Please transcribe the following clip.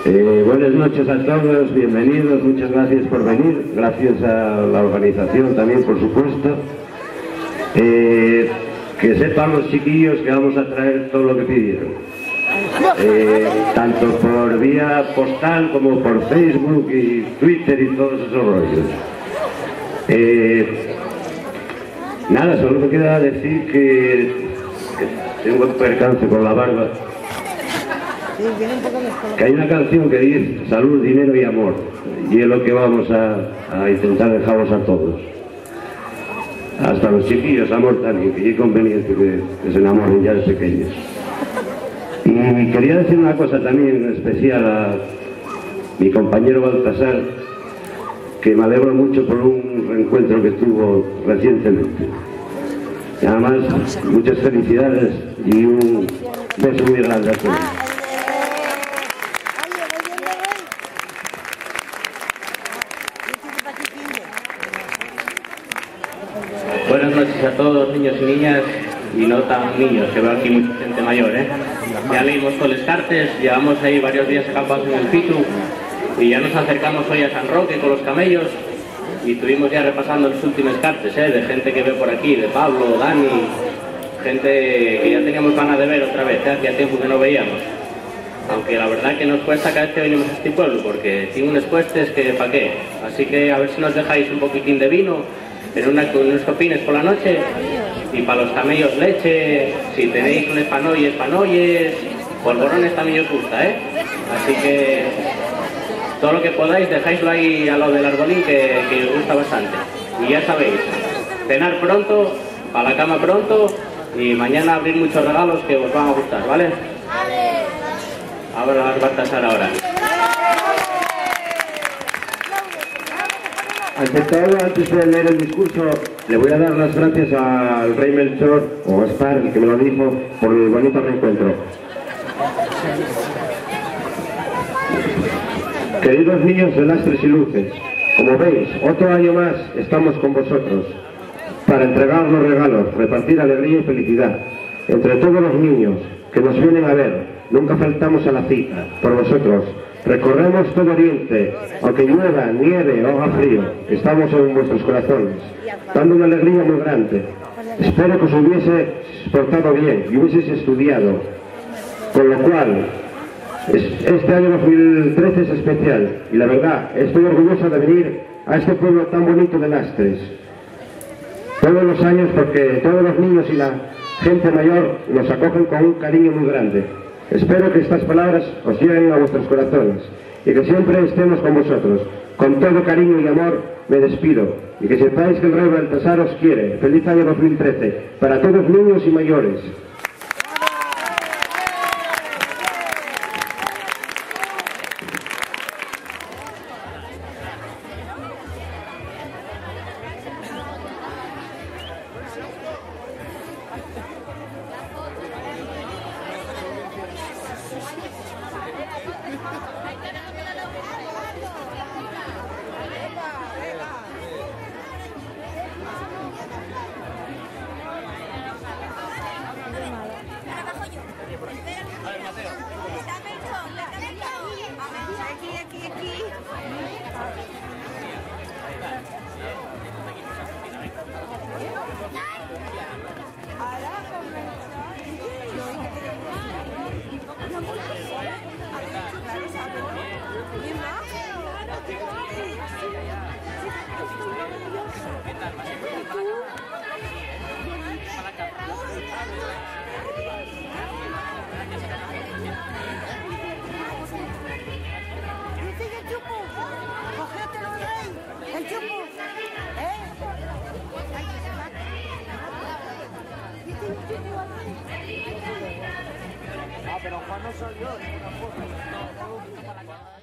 Buenas noches a todos, bienvenidos, muchas gracias por venir, gracias a la organización también, por supuesto. Que sepan los chiquillos que vamos a traer todo lo que pidieron, tanto por vía postal como por Facebook y Twitter y todos esos rollos. Nada, solo me queda decir que tengo un percance con la barba, que hay una canción que dice salud, dinero y amor, y es lo que vamos a intentar dejaros a todos, hasta los chiquillos, amor también, que es conveniente que se enamoren ya de pequeños. Y quería decir una cosa también especial a mi compañero Baltasar, que me alegro mucho por un reencuentro que tuvo recientemente. Y además, muchas felicidades y un beso muy grande a todos. Buenas noches a todos, niños y niñas, y no tan niños, que veo aquí mucha gente mayor, Ya leímos todos los cartes, llevamos ahí varios días acampados en el Pitu, y ya nos acercamos hoy a San Roque con los camellos, y estuvimos ya repasando los últimos cartes, de gente que veo por aquí, de Pablo, Dani, gente que ya teníamos ganas de ver otra vez, hacía tiempo que no veíamos. Aunque la verdad que nos cuesta cada vez que venimos a este pueblo, porque tiene unos cuestes que pa' qué. Así que a ver si nos dejáis un poquitín de vino, en unos copines por la noche, y para los camellos leche, si tenéis unos panoyes, polvorones también os gusta, Así que todo lo que podáis dejáislo ahí a lo del arbolín, que os gusta bastante. Y ya sabéis, cenar pronto, para la cama pronto, y mañana abrir muchos regalos que os van a gustar, ¿vale? Ahora va a Baltasar ahora. Ante todo, antes de leer el discurso, le voy a dar las gracias al rey Melchor, o Gaspar, el que me lo dijo, por el bonito reencuentro. Queridos niños de lastres y luces, como veis, otro año más estamos con vosotros para entregar los regalos, repartir alegría y felicidad entre todos los niños que nos vienen a ver. Nunca faltamos a la cita por vosotros. Recorremos todo Oriente, aunque llueva, nieve o haga frío, estamos en vuestros corazones, dando una alegría muy grande. Espero que os hubiese portado bien y hubieseis estudiado, con lo cual este año 2013 es especial, y la verdad, estoy orgulloso de venir a este pueblo tan bonito de Lastres todos los años, porque todos los niños y la gente mayor nos acogen con un cariño muy grande. Espero que estas palabras os lleguen a vuestros corazones y que siempre estemos con vosotros. Con todo cariño y amor me despido, y que sepáis que el rey Baltasar os quiere. Feliz año 2013 para todos, niños y mayores. Pero Juan no soy yo, es una foto.